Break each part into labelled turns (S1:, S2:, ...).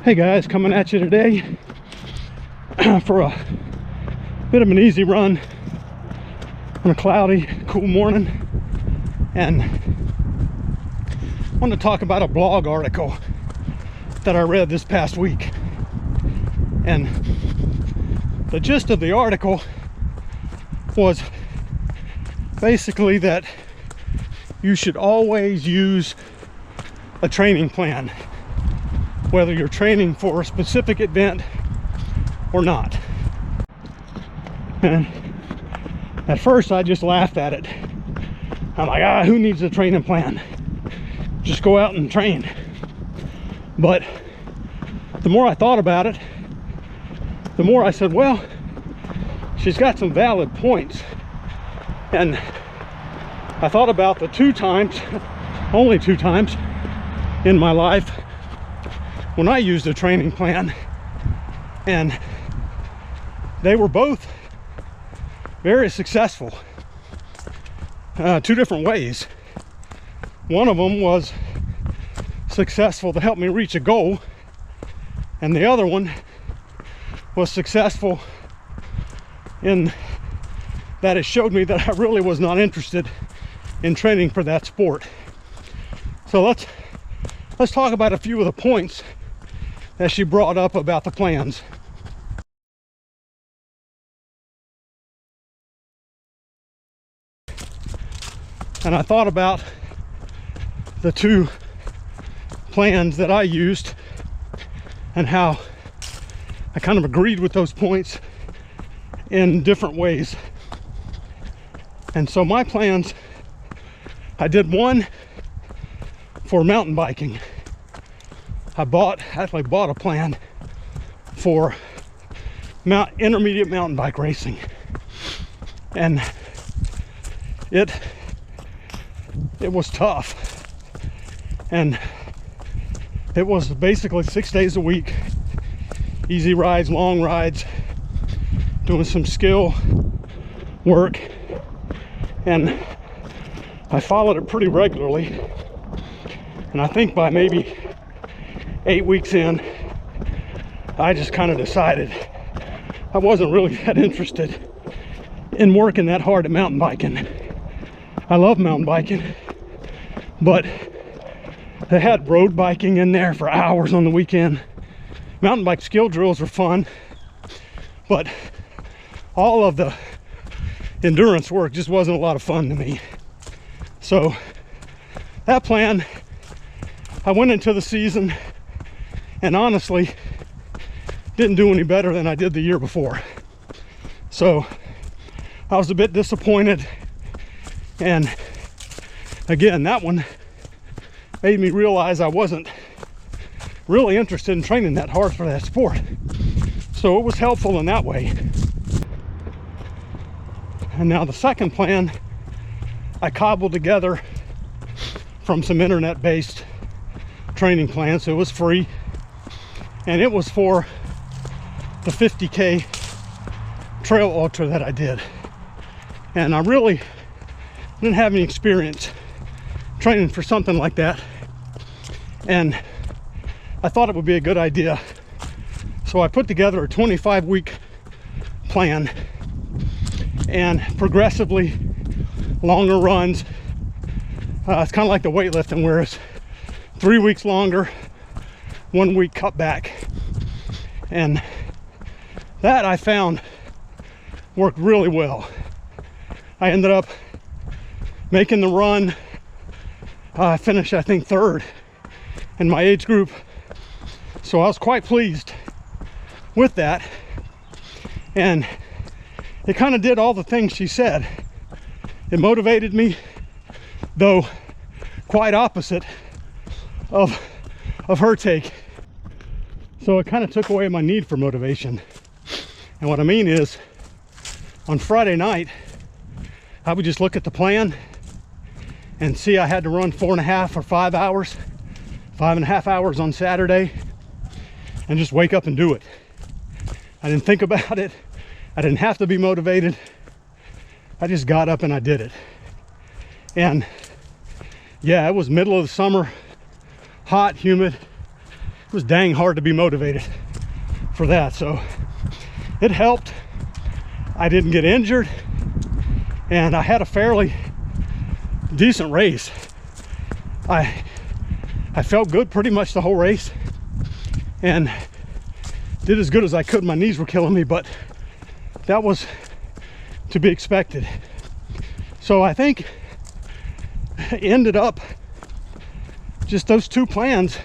S1: Hey guys, coming at you today for a bit of an easy run on a cloudy, cool morning, and I want to talk about a blog article that I read this past week. And the gist of the article was basically that you should always use a training plan, whether you're training for a specific event or not. And at first I just laughed at it. I'm like, who needs a training plan? Just go out and train. But the more I thought about it, the more I said, well, she's got some valid points. And I thought about the only two times in my life when I used a training plan, and they were both very successful, two different ways. One of them was successful to help me reach a goal, and the other one was successful in that it showed me that I really was not interested in training for that sport. So let's talk about a few of the points that she brought up about the plans. And I thought about the two plans that I used and how I kind of agreed with those points in different ways. And so my plans, I did one for mountain biking. I actually bought a plan for intermediate mountain bike racing, and it was tough, and it was basically 6 days a week, easy rides, long rides, doing some skill work, and I followed it pretty regularly. And I think by maybe 8 weeks in, I just kind of decided I wasn't really that interested in working that hard at mountain biking. I love mountain biking, but they had road biking in there for hours on the weekend. Mountain bike skill drills are fun, but all of the endurance work just wasn't a lot of fun to me. So that plan, I went into the season and honestly didn't do any better than I did the year before. So I was a bit disappointed, and again, that one made me realize I wasn't really interested in training that hard for that sport. So it was helpful in that way. And now the second plan I cobbled together from some internet-based training plans, so it was free, and it was for the 50K trail ultra that I did. And I really didn't have any experience training for something like that, and I thought it would be a good idea. So I put together a 25-week plan and progressively longer runs. It's kind of like the weightlifting, where it's 3 weeks longer, 1 week cut back. And that I found worked really well. I ended up making the run. I finished, I think, third in my age group. So I was quite pleased with that. And it kind of did all the things she said. It motivated me, though quite opposite of her take. So it kind of took away my need for motivation. And what I mean is, on Friday night, I would just look at the plan and see I had to run 4.5 or 5 hours, 5.5 hours on Saturday, and just wake up and do it. I didn't think about it. I didn't have to be motivated. I just got up and I did it. And yeah, it was middle of the summer, hot, humid. It was dang hard to be motivated for that. So it helped. I didn't get injured, and I had a fairly decent race. I felt good pretty much the whole race and did as good as I could. My knees were killing me, but that was to be expected. So I think it ended up just those two plans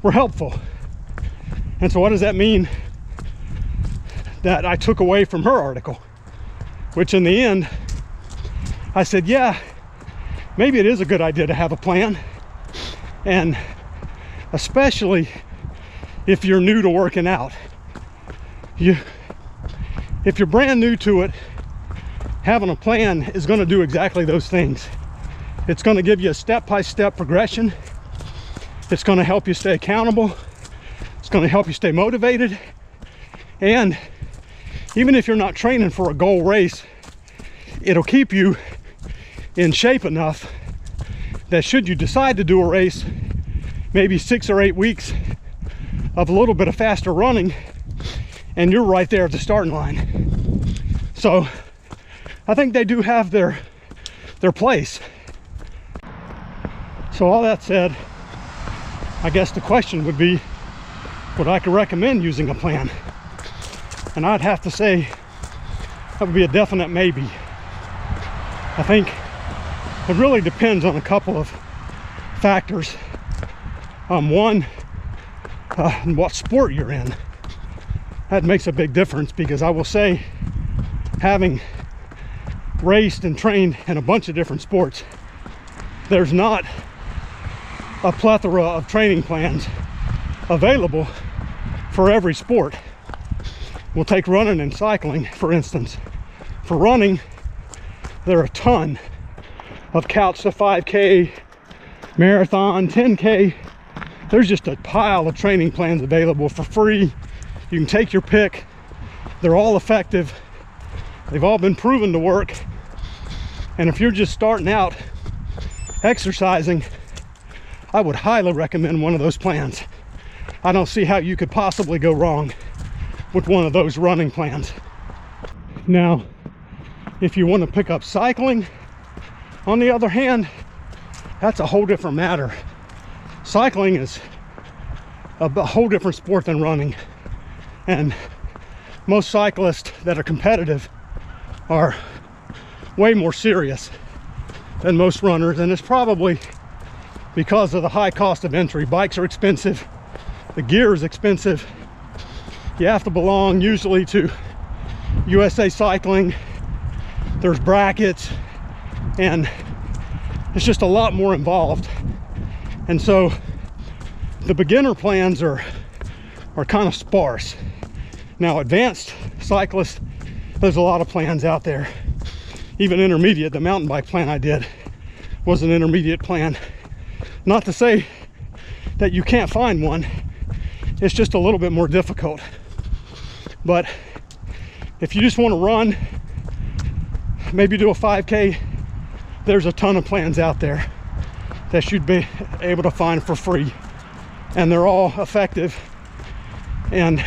S1: were helpful. And so what does that mean that I took away from her article? Which in the end, I said, yeah, maybe it is a good idea to have a plan. And especially if you're new to working out. If you're brand new to it, having a plan is going to do exactly those things. It's going to give you a step-by-step progression. It's going to help you stay accountable. It's going to help you stay motivated. And even if you're not training for a goal race, it'll keep you in shape enough that should you decide to do a race, maybe 6 or 8 weeks of a little bit of faster running, and you're right there at the starting line. So I think they do have their place. So all that said, I guess the question would be, would I recommend using a plan? And I'd have to say that would be a definite maybe. I think it really depends on a couple of factors. One, what sport you're in. That makes a big difference, because I will say, having raced and trained in a bunch of different sports, there's not a plethora of training plans available for every sport. We'll take running and cycling, for instance. For running, there are a ton of Couch to 5K, marathon, 10K. There's just a pile of training plans available for free. You can take your pick. They're all effective. They've all been proven to work. And if you're just starting out exercising, I would highly recommend one of those plans. I don't see how you could possibly go wrong with one of those running plans. Now, if you want to pick up cycling, on the other hand, that's a whole different matter. Cycling is a whole different sport than running. And most cyclists that are competitive are way more serious than most runners. And it's probably because of the high cost of entry. Bikes are expensive. The gear is expensive. You have to belong usually to USA Cycling. There's brackets, and it's just a lot more involved. And so the beginner plans are kind of sparse. Now, advanced cyclists, there's a lot of plans out there. Even intermediate, the mountain bike plan I did was an intermediate plan. Not to say that you can't find one, it's just a little bit more difficult. But if you just want to run, maybe do a 5K, there's a ton of plans out there that you'd be able to find for free. And they're all effective and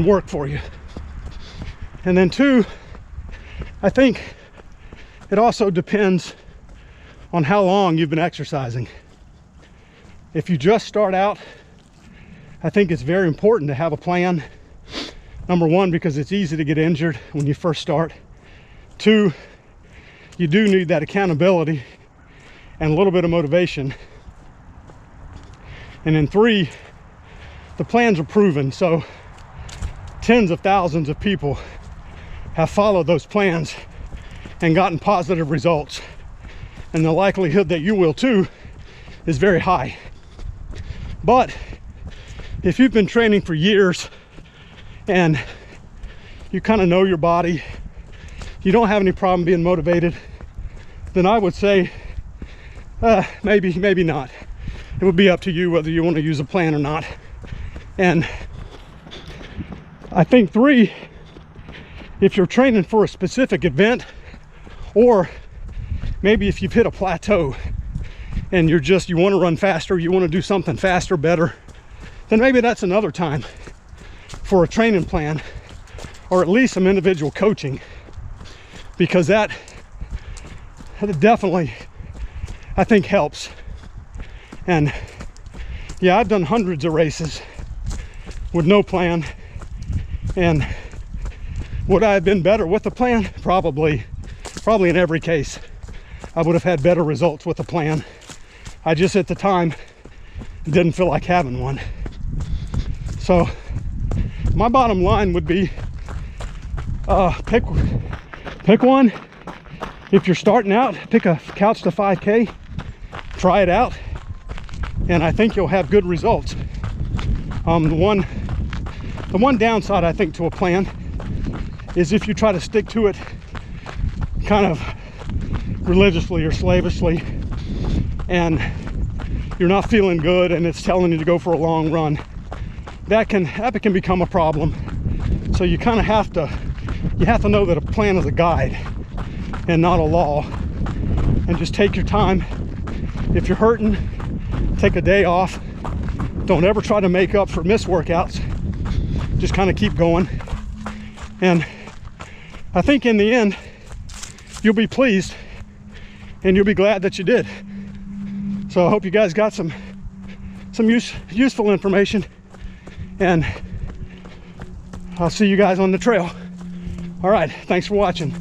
S1: work for you. And then two, I think it also depends on how long you've been exercising. If you just start out, I think it's very important to have a plan. Number one, because it's easy to get injured when you first start. Two, you do need that accountability and a little bit of motivation. And then three, the plans are proven. So tens of thousands of people have followed those plans and gotten positive results. And the likelihood that you will too is very high. But if you've been training for years and you kind of know your body, you don't have any problem being motivated, then I would say maybe not. It would be up to you whether you want to use a plan or not. And I think three, if you're training for a specific event, or maybe if you've hit a plateau and you want to run faster, you want to do something faster, better, then maybe that's another time for a training plan, or at least some individual coaching, because that definitely, I think, helps. And yeah, I've done hundreds of races with no plan, and would I have been better with a plan? Probably in every case I would have had better results with a plan. I just at the time didn't feel like having one. So my bottom line would be pick one. If you're starting out, pick a Couch to 5K, try it out, and I think you'll have good results. The one downside, I think, to a plan is if you try to stick to it kind of religiously or slavishly, and you're not feeling good and it's telling you to go for a long run, that can become a problem. So you kind of have to know that a plan is a guide and not a law, and just take your time. If you're hurting, take a day off. Don't ever try to make up for missed workouts. Just kind of keep going, and I think in the end you'll be pleased and you'll be glad that you did. So I hope you guys got some useful information, and I'll see you guys on the trail. All right, thanks for watching.